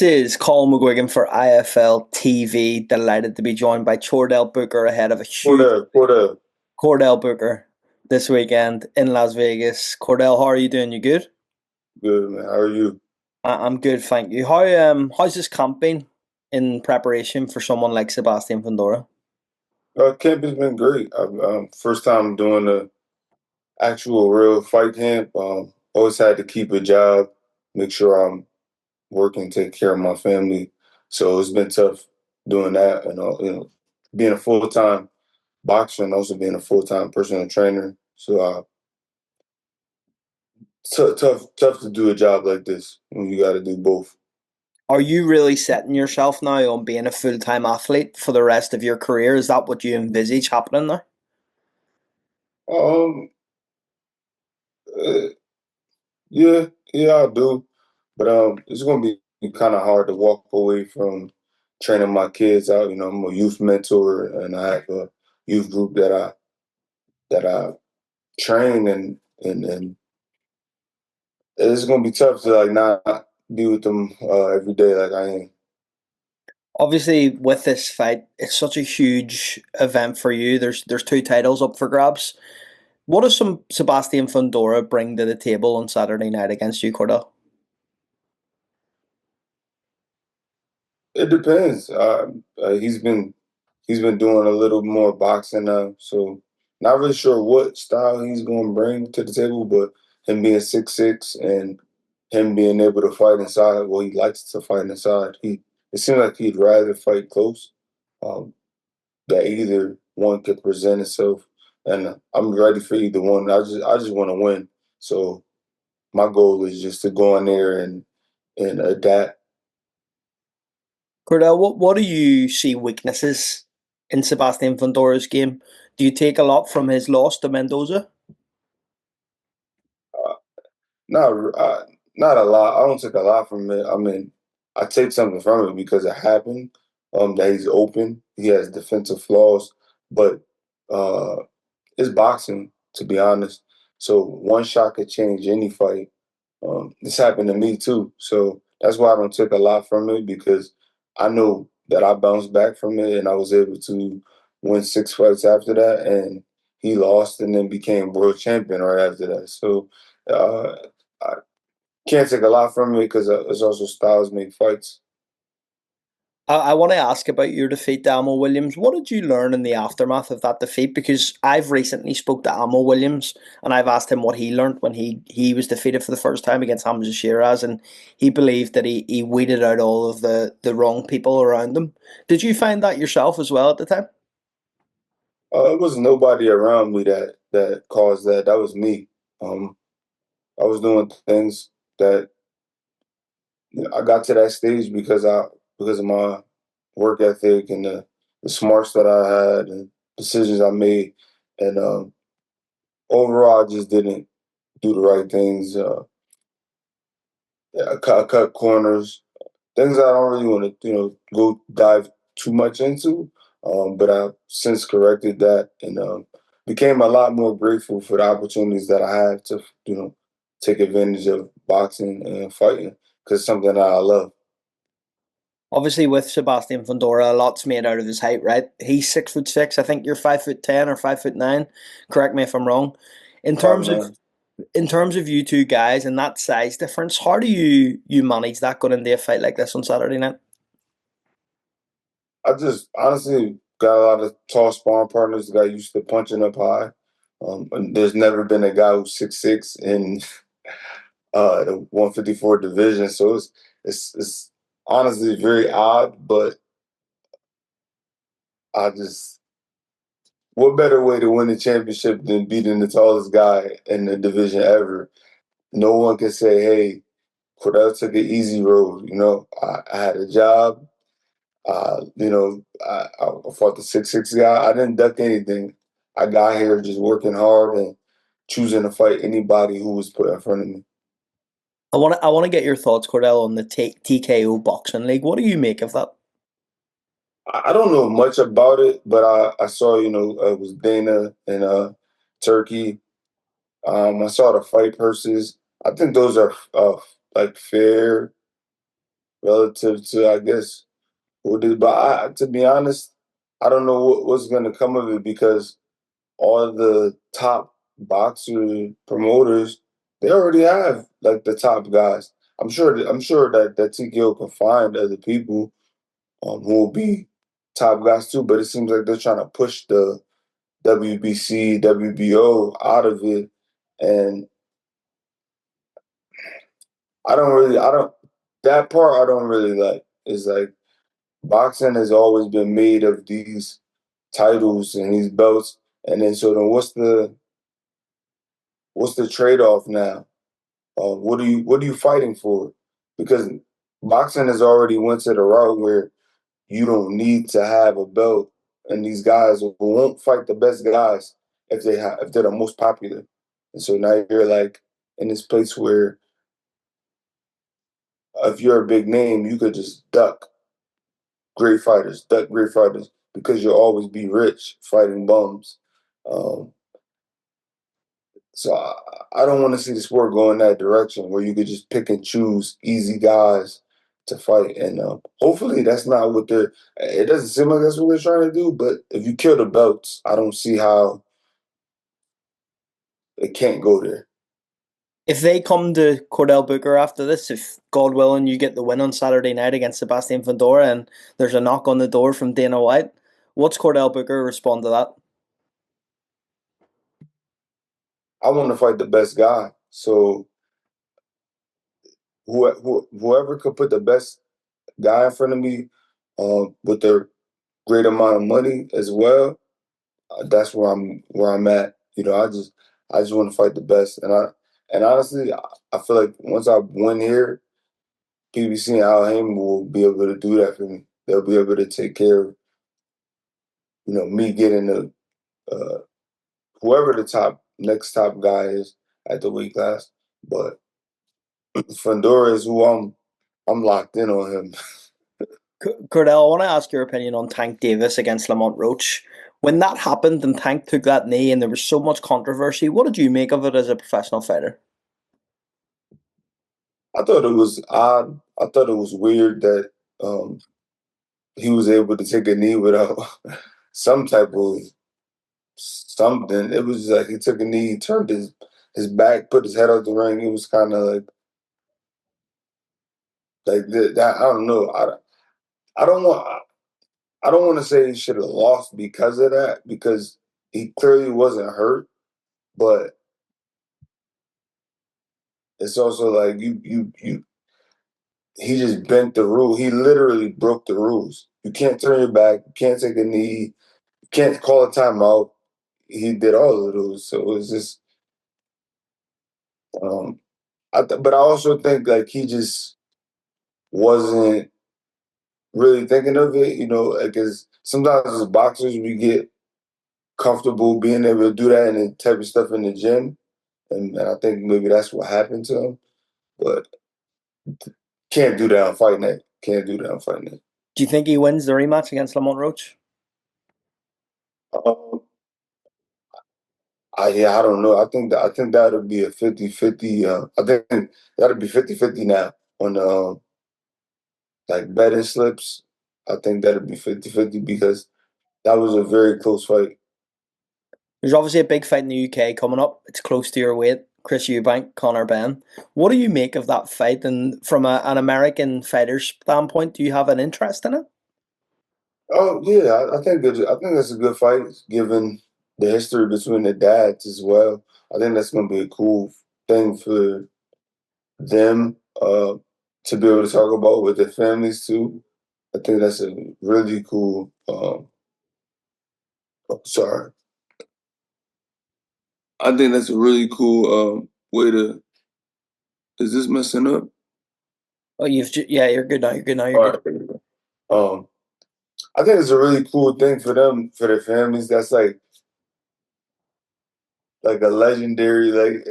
This is Colin McGuigan for IFLTV. Delighted to be joined by Chordale Booker ahead of a huge What up? Chordale Booker this weekend in Las Vegas. Chordale, how are you doing? You good? Good, man. How are you? I'm good, thank you. How's this camp been in preparation for someone like Sebastian Fundora? Camp has been great. First time doing the actual real fight camp. Always had to keep a job, make sure I'm working, take care of my family. So it's been tough doing that, and being a full time boxer and also being a full time personal trainer. So tough to do a job like this when you got to do both. Are you really setting yourself now on being a full-time athlete for the rest of your career? Is that what you envisage happening there? Um, uh, yeah, I do. But it's gonna be kind of hard to walk away from training my kids out. I'm a youth mentor, and I have a youth group that I train, and it's gonna be tough to like not be with them every day like I am. Obviously, with this fight, it's such a huge event for you. There's two titles up for grabs. What does some Sebastian Fundora bring to the table on Saturday night against you, Cordell? It depends. He's been doing a little more boxing now, so not really sure what style he's going to bring to the table. But him being 6'6" and him being able to fight inside, well, he likes to fight inside. It seems like he'd rather fight close. Um, that either one could present itself, and I'm ready for either one. I just want to win. So my goal is just to go in there and adapt. Cordell, what do you see weaknesses in Sebastian Fundora's game? Do you take a lot from his loss to Mendoza? Uh, Not not a lot. I don't take a lot from it. I mean, I take something from it because it happened. That he's open. He has defensive flaws, but uh, it's boxing, to be honest. So one shot could change any fight. This happened to me too. So that's why I don't take a lot from it because I know that I bounced back from it and I was able to win 6 fights after that. And he lost and then became world champion right after that. So uh, I can't take a lot from it because it's also styles make fights. I want to ask about your defeat to Amo Williams. What did you learn in the aftermath of that defeat? Because I've recently spoke to Amo Williams and I've asked him what he learned when he was defeated for the first time against Hamza Shiraz, and he believed that he weeded out all of the wrong people around him. Did you find that yourself as well at the time? It was nobody around me that caused that. That was me. Um, I was doing things that I got to that stage because of my work ethic and the smarts that I had and decisions I made. And overall, I just didn't do the right things. Yeah, I cut corners, things I don't really want to, go dive too much into. But I've since corrected that and became a lot more grateful for the opportunities that I have to, take advantage of boxing and fighting because it's something that I love. Obviously, with Sebastian Fundora, a lot's made out of his height, right? He's 6'6". I think you're 5'10" or 5'9". Correct me if I'm wrong. In Five terms of nine. in terms of you two guys and that size difference, how do you manage that going into a fight like this on Saturday night? I just honestly got a lot of tall sparring partners that got used to punching up high. And there's never been a guy who's 6'6" in the 154 division, so it's honestly very odd. But I just what better way to win a championship than beating the tallest guy in the division ever? No one can say, "Hey, Cordell took an easy road." I had a job. I fought the 6'6" guy. I didn't duck anything. I got here just working hard and choosing to fight anybody who was put in front of me. I want to get your thoughts, Cordell, on the TKO boxing league. What do you make of that? I don't know much about it, but I saw, it was Dana in Turkey. I saw the fight purses. I think those are like fair. relative to, I guess, what is. But to be honest, I don't know what's going to come of it because all the top boxer promoters, they already have like the top guys. I'm sure that TKO can find other people who will be top guys too. But it seems like they're trying to push the WBC, WBO out of it, and I don't that part I don't really like. It's like boxing has always been made of these titles and these belts, and then so then what's the trade off now? What are you fighting for? Because boxing has already went to the route where you don't need to have a belt, and these guys won't fight the best guys if they're the most popular. And so now you're like in this place where if you're a big name, you could just duck great fighters because you'll always be rich fighting bums. Um, so I don't want to see the sport go in that direction where you could just pick and choose easy guys to fight. And hopefully that's not what they're. It doesn't seem like that's what they're trying to do. But if you kill the belts, I don't see how it can't go there. If they come to Cordell Booker after this, if God willing you get the win on Saturday night against Sebastian Fundora and there's a knock on the door from Dana White, what's Cordell Booker respond to that? I want to fight the best guy. So whoever could put the best guy in front of me, with their great amount of money as well, that's where I'm at. You know, I just want to fight the best, and honestly, I feel like once I win here, PBC and Al Haymon will be able to do that for me. They'll be able to take care of me getting the uh, whoever the next top guy is at the weight class. But Fundora is who I'm locked in on him. Cordell, I want to ask your opinion on Tank Davis against Lamont Roach. When that happened and Tank took that knee and there was so much controversy, what did you make of it as a professional fighter? I thought it was odd. I thought it was weird that um, he was able to take a knee without some type of something. It was like he took a knee, turned his back, put his head out the ring. It was kind of like that. I don't know. I don't want I don't want to say he should have lost because of that because he clearly wasn't hurt, but it's also like you he just bent the rule. He literally broke the rules. You can't turn your back. You can't take a knee. You can't call a timeout. He did all of those. So it was just um but I also think like he just wasn't really thinking of it, because sometimes as boxers we get comfortable being able to do that and the type of stuff in the gym, and I think maybe that's what happened to him. But can't do that on fight night. Can't do that on fight night. Do you think he wins the rematch against Lamont Roach? Um, yeah, I don't know. I think that'll be a 50-50. I think that'll be 50-50 now on like betting slips. I think that'll be 50-50 because that was a very close fight. There's obviously a big fight in the UK coming up. It's close to your weight. Chris Eubank, Conor Benn. What do you make of that fight? And from an American fighter's standpoint, do you have an interest in it? Oh yeah, I think that's a good fight given the history between the dads as well. I think that's gonna be a cool thing for them to be able to talk about with their families too. I think that's a really cool. Sorry, I think that's a really cool way to. Is this messing up? Oh, yeah, you're good now. You're good now. You're All good. right. I think it's a really cool thing for them for their families. That's like a legendary they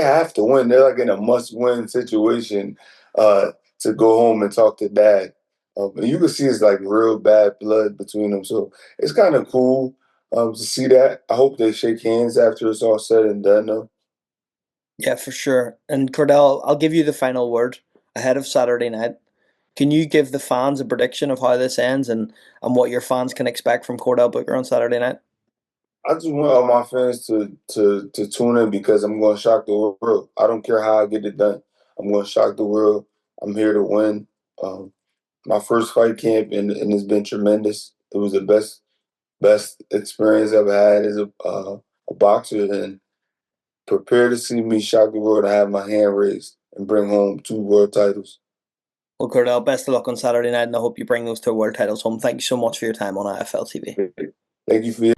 have to win. They're like in a must-win situation to go home and talk to dad. And you can see it's like real bad blood between them. So it's kind of cool to see that. I hope they shake hands after it's all said and done, though. Yeah, for sure. And Cordell, I'll give you the final word. ahead of Saturday night. Can you give the fans a prediction of how this ends and what your fans can expect from Chordale Booker on Saturday night? I just want all my fans to tune in because I'm going to shock the world. I don't care how I get it done. I'm going to shock the world. I'm here to win. My first fight camp and it's been tremendous. It was the best experience I've had as a boxer, and prepare to see me shock the world and have my hand raised and bring home 2 world titles. Well, Chordale, best of luck on Saturday night, and I hope you bring those 2 world titles home. Thank you so much for your time on IFLTV. Thank you for your